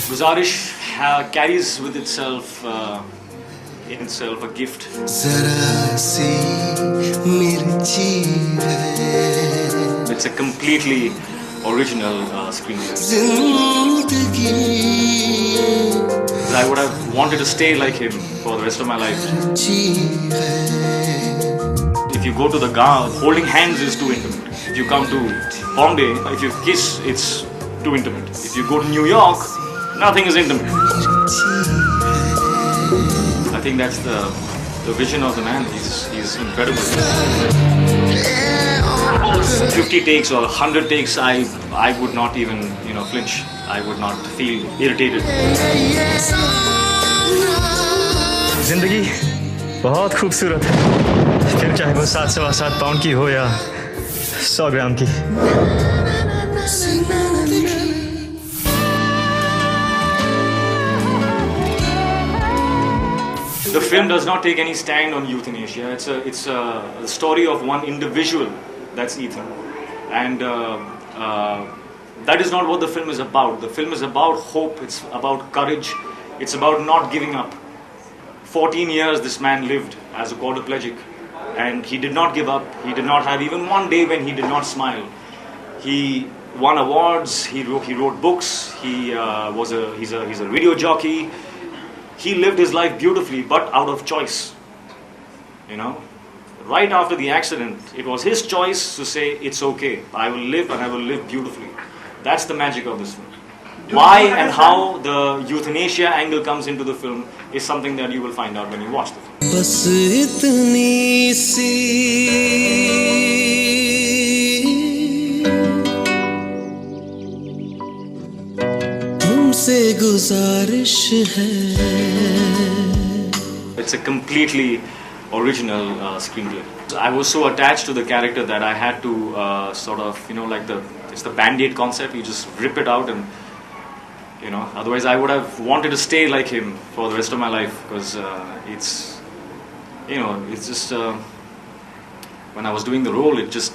Guzaarish carries with itself in itself a gift. It's a completely original screenplay. I would have wanted to stay like him for the rest of my life. If you go to the Gaon, holding hands is too intimate. If you come to Bombay, if you kiss, it's too intimate. If you go to New York, nothing is intimate. I think that's the vision of the man. He's incredible. 50 takes or 100 takes, I would not even flinch. I would not feel irritated. जिंदगी बहुत खूबसूरत है, फिर चाहे वो 7.25 pound की हो या 100 ग्राम की. The film does not take any stand on euthanasia. It's a story of one individual, that's Ethan, and that is not what the film is about. The film is about hope. It's about courage. It's about not giving up. 14 years this man lived as a quadriplegic, and he did not give up. He did not have even one day when he did not smile. He won awards. He wrote books. He's a radio jockey. He lived his life beautifully, but out of choice. Right after the accident, it was his choice to say, it's okay, I will live and I will live beautifully. That's the magic of this film. Why and how the euthanasia angle comes into the film is something that you will find out when you watch the film. बस इतनी सी तुमसे गुजारिश है. It's a completely original screenplay. I was so attached to the character that I had to sort of, it's the band-aid concept. You just rip it out and, otherwise I would have wanted to stay like him for the rest of my life, because it's just, when I was doing the role, it just,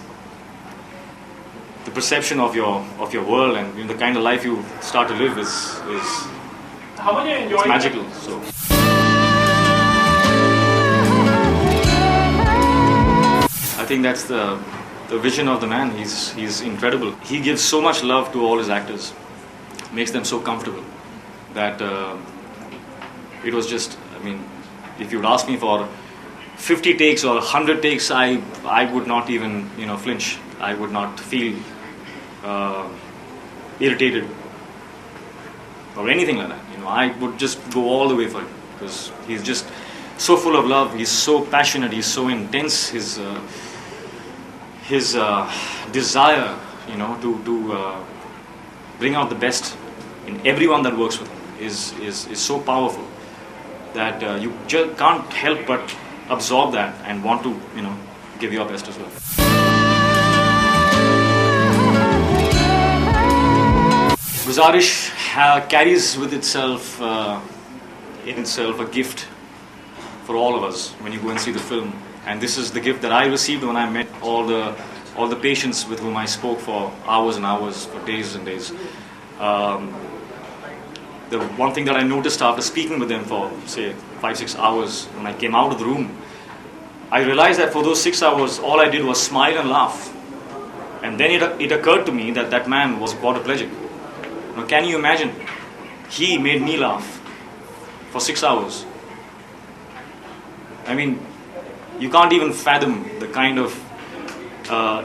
the perception of your world and the kind of life you start to live is it's magical. So. I think that's the vision of the man. He's incredible. He gives so much love to all his actors, makes them so comfortable that it was just, if you'd ask me for 50 takes or 100 takes, I would not even flinch. I would not feel irritated or anything like that. I would just go all the way for it, because he's just so full of love. He's so passionate. He's so intense. His desire, to bring out the best in everyone that works with him is so powerful that you just can't help but absorb that and want to, give your best as well. Guzaarish carries with itself in itself a gift for all of us when you go and see the film. And this is the gift that I received when I met all the patients with whom I spoke for hours and hours, for days and days. The one thing that I noticed after speaking with them for, say, 5-6 hours, when I came out of the room, I realized that for those 6 hours, all I did was smile and laugh. And then it occurred to me that that man was quadriplegic. Now, can you imagine? He made me laugh for 6 hours. You can't even fathom the kind of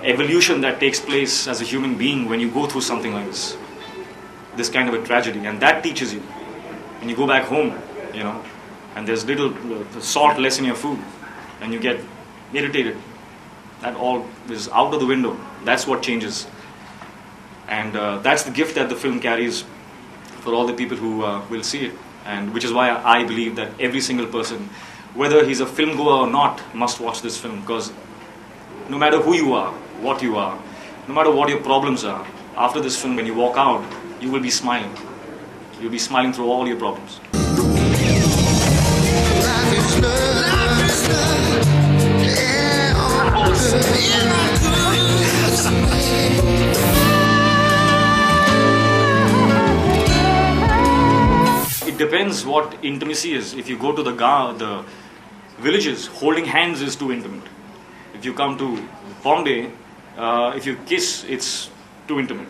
evolution that takes place as a human being when you go through something like this kind of a tragedy, and that teaches you. When you go back home, and there's little salt less in your food, and you get irritated, that all is out of the window. That's what changes, and that's the gift that the film carries for all the people who will see it, and which is why I believe that every single person, whether he's a film goer or not, must watch this film, because no matter who you are, what you are, no matter what your problems are, after this film, when you walk out, you will be smiling. You'll be smiling through all your problems. depends what intimacy is. If you go to the villages, holding hands is too intimate. If you come to Bombay, if you kiss, it's too intimate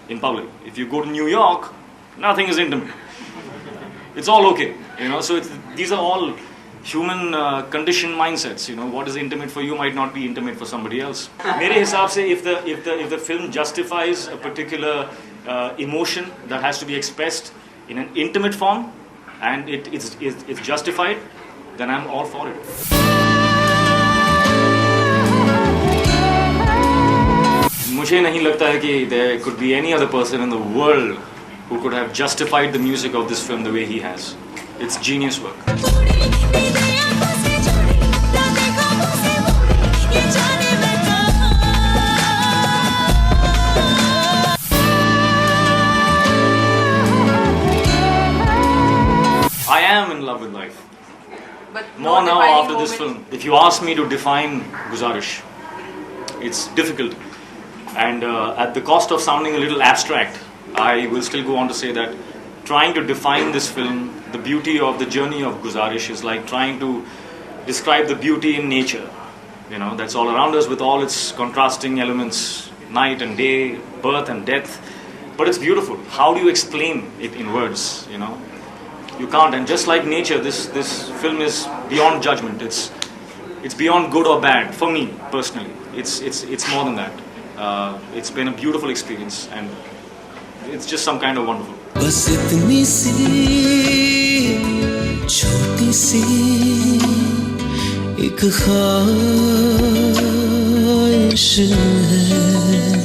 in public. If you go to New York, nothing is intimate. It's all okay, So these are all human conditioned mindsets. What is intimate for you might not be intimate for somebody else. मेरे हिसाब से if the film justifies a particular emotion that has to be expressed in an intimate form, and it's justified, then I'm all for it. मुझे नहीं लगता है कि there could be any other person in the world who could have justified the music of this film the way he has. It's genius work. I am in love with life. But More no now defining after this moment. film. If you ask me to define Guzaarish, it's difficult. And at the cost of sounding a little abstract, I will still go on to say that trying to define this film, the beauty of the journey of Guzaarish is like trying to describe the beauty in nature. That's all around us with all its contrasting elements, night and day, birth and death. But it's beautiful. How do you explain it in words, You can't. And just like nature, this film is beyond judgment. It's beyond good or bad for me personally. It's more than that. It's been a beautiful experience, and it's just some kind of wonderful. बस इतनी सी छोटी सी एक ख्वाहिश है